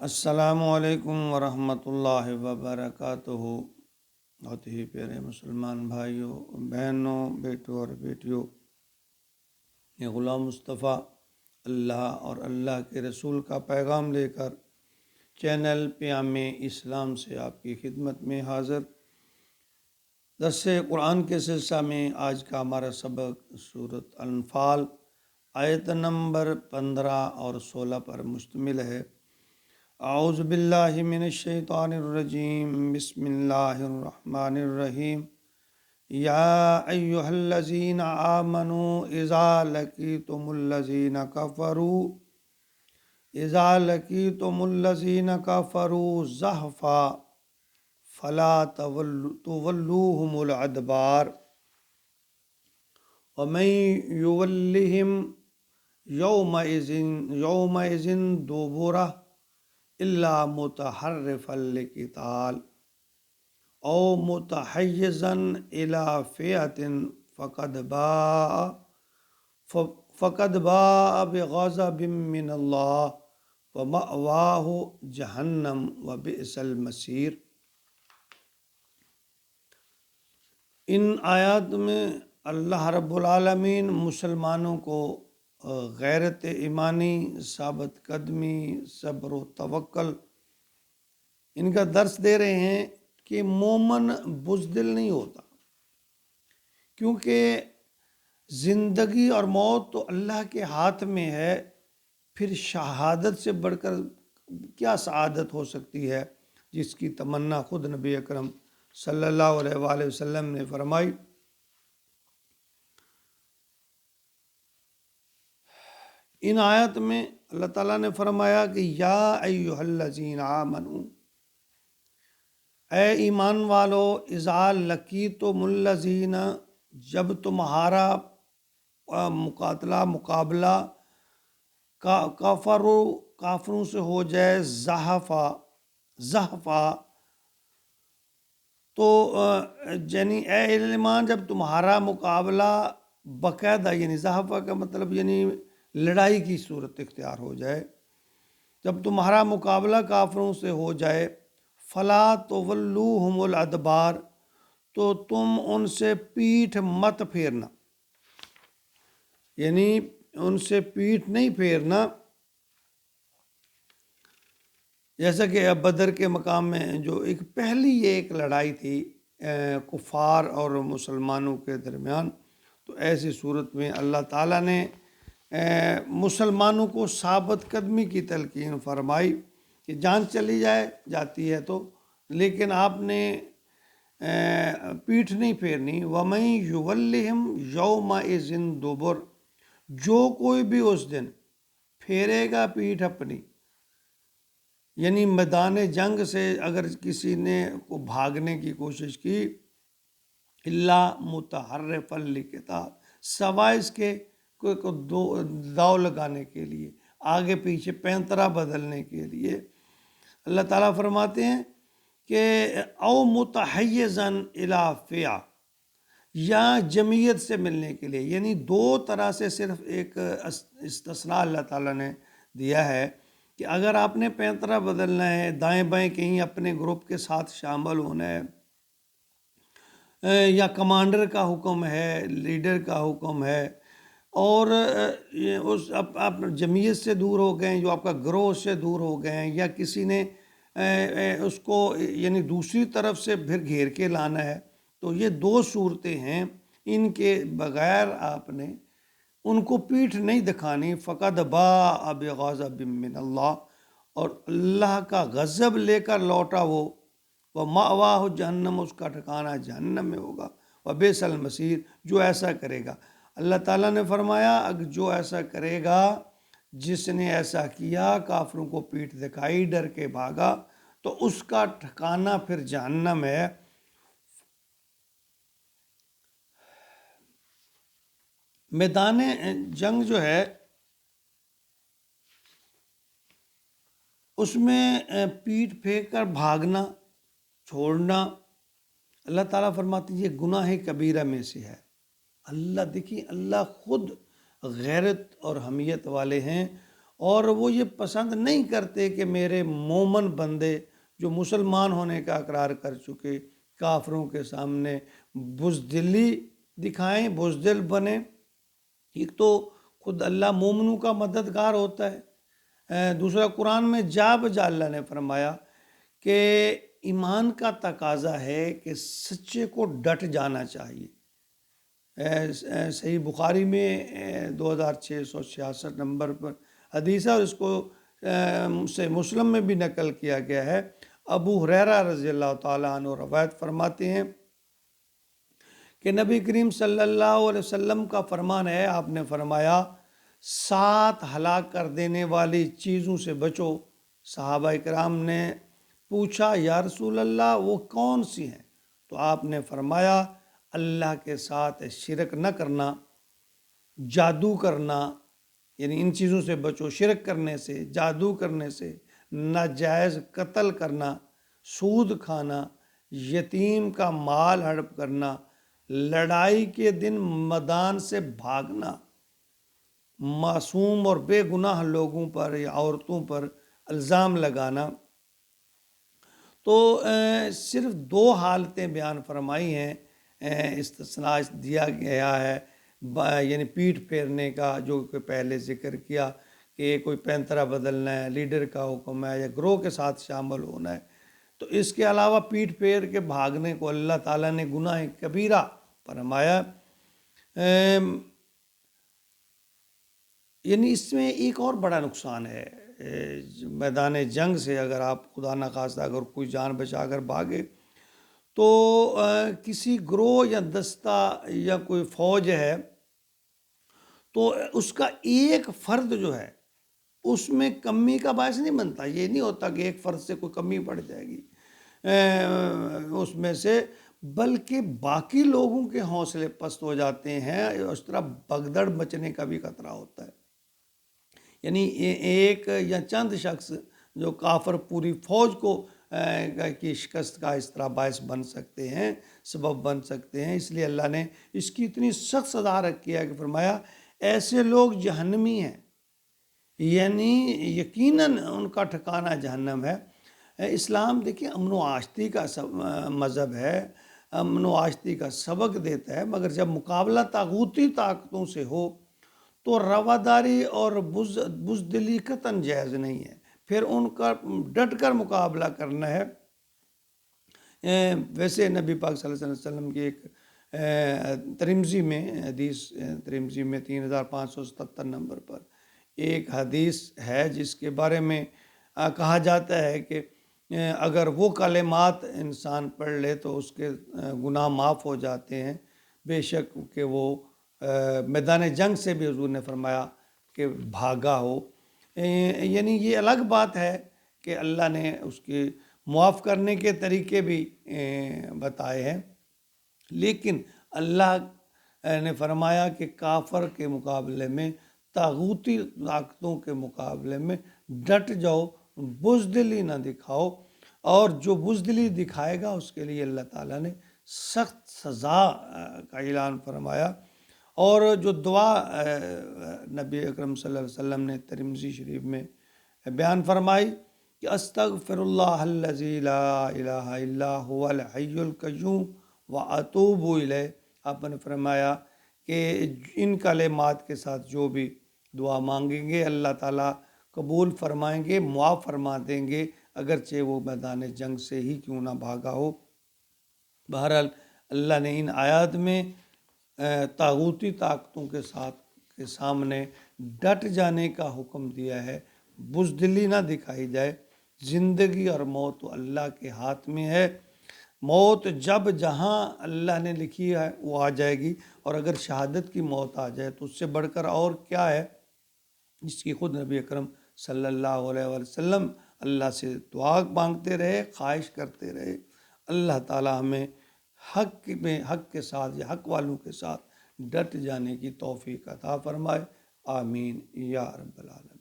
السلام علیکم ورحمۃ اللہ وبرکاتہ۔ بہت ہی پیارے مسلمان بھائیوں، بہنوں، بیٹوں اور بیٹیوں، یہ غلام مصطفیٰ اللہ اور اللہ کے رسول کا پیغام لے کر چینل پیام اسلام سے آپ کی خدمت میں حاضر۔ درس قرآن کے سلسلہ میں آج کا ہمارا سبق سورۃ انفال آیت نمبر 15 اور 16 پر مشتمل ہے۔ اعوذ باللہ من الشیطان الرجیم، بسم اللہ الرحمن الرحیم۔ یا ایہا الذین آمنوا اذا لقیتم الذین کفروا زحفا فلا تولوہم الادبار ومن یولہم یومئذ دبرہ الا متحرفا لقتال او متحیزا الی فئۃ فقد باء بغضب من اللہ ومأواہ جہنم وبئس المصیر۔ ان آیات میں اللہ رب العالمین مسلمانوں کو غیرت ایمانی، ثابت قدمی، صبر و توکل ان کا درس دے رہے ہیں کہ مومن بزدل نہیں ہوتا، کیونکہ زندگی اور موت تو اللہ کے ہاتھ میں ہے۔ پھر شہادت سے بڑھ کر کیا سعادت ہو سکتی ہے، جس کی تمنا خود نبی اکرم صلی اللہ علیہ وآلہ وسلم نے فرمائی۔ ان آیت میں اللہ تعالیٰ نے فرمایا کہ یا ایہا الذین آمنوا، اے ایمان والو، اذا لقیتم الذین، جب تمہارا مقابلہ کافروں سے ہو جائے، زحفا تو یعنی اے ایمان، جب تمہارا مقابلہ باقاعدہ، یعنی زحفا کا مطلب یعنی لڑائی کی صورت اختیار ہو جائے، جب تمہارا مقابلہ کافروں سے ہو جائے، فلا تولوہم الادبار، تو تم ان سے پیٹھ مت پھیرنا، یعنی ان سے پیٹھ نہیں پھیرنا۔ جیسا کہ بدر کے مقام میں جو پہلی ایک لڑائی تھی کفار اور مسلمانوں کے درمیان، تو ایسی صورت میں اللہ تعالیٰ نے مسلمانوں کو ثابت قدمی کی تلقین فرمائی کہ جان چلی جاتی ہے تو، لیکن آپ نے پیٹھ نہیں پھیرنی۔ وَمَن يُوَلِّهِمْ يَوْمَئِذٍ دُبُرَ، جو کوئی بھی اس دن پھیرے گا پیٹھ اپنی، یعنی میدان جنگ سے اگر کسی نے کو بھاگنے کی کوشش کی، الا متحرفا لقتال، سوائے اس کے کو داؤ لگانے کے لیے، آگے پیچھے پینترا بدلنے کے لیے، اللہ تعالیٰ فرماتے ہیں کہ او متحیزا الی فئہ، یا جمعیت سے ملنے کے لیے، یعنی دو طرح سے صرف ایک استثناء اللہ تعالیٰ نے دیا ہے کہ اگر آپ نے پینترا بدلنا ہے، دائیں بائیں کہیں اپنے گروپ کے ساتھ شامل ہونا ہے، یا کمانڈر کا حکم ہے، لیڈر کا حکم ہے، اور آپ جمعیت سے دور ہو گئے ہیں، جو آپ کا گروہ سے دور ہو گئے ہیں، یا کسی نے اس کو یعنی دوسری طرف سے پھر گھیر کے لانا ہے، تو یہ دو صورتیں ہیں، ان کے بغیر آپ نے ان کو پیٹھ نہیں دکھانی۔ فقد باء بغضب من اللہ، اور اللہ کا غضب لے کر لوٹا وہ ومأواہ جہنم، اس کا ٹھکانہ جہنم میں ہوگا، وبئس المصیر، جو ایسا کرے گا۔ اللہ تعالیٰ نے فرمایا اگر جو ایسا کرے گا، جس نے ایسا کیا، کافروں کو پیٹھ دکھائی، ڈر کے بھاگا، تو اس کا ٹھکانہ پھر جہنم ہے۔ میدان جنگ جو ہے اس میں پیٹھ پھینک کر بھاگنا، چھوڑنا، اللہ تعالیٰ فرماتے ہیں یہ گناہ کبیرہ میں سے ہے۔ اللہ دیکھیں، اللہ خود غیرت اور حمیت والے ہیں، اور وہ یہ پسند نہیں کرتے کہ میرے مومن بندے جو مسلمان ہونے کا اقرار کر چکے کافروں کے سامنے بزدلی دکھائیں، بزدل بنے۔ ایک تو خود اللہ مومنوں کا مددگار ہوتا ہے، دوسرا قرآن میں جا بجا اللہ نے فرمایا کہ ایمان کا تقاضا ہے کہ سچے کو ڈٹ جانا چاہیے۔ صحیح بخاری میں 2666 نمبر پر حدیث ہے، اور اس کو سے مسلم میں بھی نقل کیا گیا ہے۔ ابو ہریرہ رضی اللہ تعالیٰ عنہ روایت فرماتے ہیں کہ نبی کریم صلی اللہ علیہ وسلم کا فرمان ہے، آپ نے فرمایا 7 ہلاک کر دینے والی چیزوں سے بچو۔ صحابہ کرام نے پوچھا یا رسول اللہ وہ کون سی ہیں؟ تو آپ نے فرمایا اللہ کے ساتھ شرک نہ کرنا، جادو کرنا، یعنی ان چیزوں سے بچو، شرک کرنے سے، جادو کرنے سے، ناجائز قتل کرنا، سود کھانا، یتیم کا مال ہڑپ کرنا، لڑائی کے دن میدان سے بھاگنا، معصوم اور بے گناہ لوگوں پر یا عورتوں پر الزام لگانا۔ تو صرف 2 حالتیں بیان فرمائی ہیں، استثناء دیا گیا ہے، یعنی پیٹھ پھیرنے کا جو کہ پہلے ذکر کیا کہ کوئی پینترا بدلنا ہے، لیڈر کا حکم ہے، یا گروہ کے ساتھ شامل ہونا ہے۔ تو اس کے علاوہ پیٹھ پھیر کے بھاگنے کو اللہ تعالیٰ نے گناہ کبیرہ فرمایا۔ یعنی اس میں ایک اور بڑا نقصان ہے، میدان جنگ سے اگر آپ خدا نخواستہ اگر کوئی جان بچا کر بھاگے تو کسی گروہ یا دستہ یا کوئی فوج ہے تو اس کا ایک فرد جو ہے اس میں کمی کا باعث نہیں بنتا۔ یہ نہیں ہوتا کہ ایک فرد سے کوئی کمی پڑ جائے گی اس میں سے، بلکہ باقی لوگوں کے حوصلے پست ہو جاتے ہیں، اس طرح بگدڑ مچنے کا بھی خطرہ ہوتا ہے۔ یعنی ایک یا چند شخص جو کافر پوری فوج کو کی شکست کا اس طرح باعث بن سکتے ہیں، سبب بن سکتے ہیں۔ اس لیے اللہ نے اس کی اتنی سخت سزا رکھی ہے کہ فرمایا ایسے لوگ جہنمی ہیں، یعنی یقیناً ان کا ٹھکانہ جہنم ہے۔ اسلام دیکھیں امن و آشتی کا مذہب ہے، امن و آشتی کا سبق دیتا ہے، مگر جب مقابلہ طاغوتی طاقتوں سے ہو تو رواداری اور بزدلی قطعاً جائز نہیں ہے، پھر ان کا ڈٹ کر مقابلہ کرنا ہے۔ ویسے نبی پاک صلی اللہ علیہ وسلم کی ایک ترمذی میں حدیث، ترمذی میں 3577 نمبر پر ایک حدیث ہے جس کے بارے میں کہا جاتا ہے کہ اگر وہ کلمات انسان پڑھ لے تو اس کے گناہ معاف ہو جاتے ہیں، بے شک کہ وہ میدان جنگ سے بھی حضور نے فرمایا کہ بھاگا ہو۔ یعنی یہ الگ بات ہے کہ اللہ نے اس کے معاف کرنے کے طریقے بھی بتائے ہیں، لیکن اللہ نے فرمایا کہ کافر کے مقابلے میں، طاغوتی طاقتوں کے مقابلے میں ڈٹ جاؤ، بزدلی نہ دکھاؤ، اور جو بزدلی دکھائے گا اس کے لیے اللہ تعالیٰ نے سخت سزا کا اعلان فرمایا۔ اور جو دعا نبی اکرم صلی اللہ علیہ وسلم نے ترمذی شریف میں بیان فرمائی کہ استغفر اللہ الذی لا الہ الا هو الحی القیوم واتوب الیہ، آپ نے فرمایا کہ ان کلمات کے ساتھ جو بھی دعا مانگیں گے اللہ تعالیٰ قبول فرمائیں گے، معاف فرما دیں گے، اگرچہ وہ میدان جنگ سے ہی کیوں نہ بھاگا ہو۔ بہرحال اللہ نے ان آیات میں طاغوتی طاقتوں کے سامنے ڈٹ جانے کا حکم دیا ہے، بزدلی نہ دکھائی جائے۔ زندگی اور موت تو اللہ کے ہاتھ میں ہے، موت جب جہاں اللہ نے لکھی ہے وہ آ جائے گی، اور اگر شہادت کی موت آ جائے تو اس سے بڑھ کر اور کیا ہے، جس کی خود نبی اکرم صلی اللہ علیہ وسلم اللہ سے دعا مانگتے رہے، خواہش کرتے رہے۔ اللہ تعالیٰ ہمیں حق میں، حق کے ساتھ یا حق والوں کے ساتھ ڈٹ جانے کی توفیق عطا فرمائے، آمین یا رب العالمین۔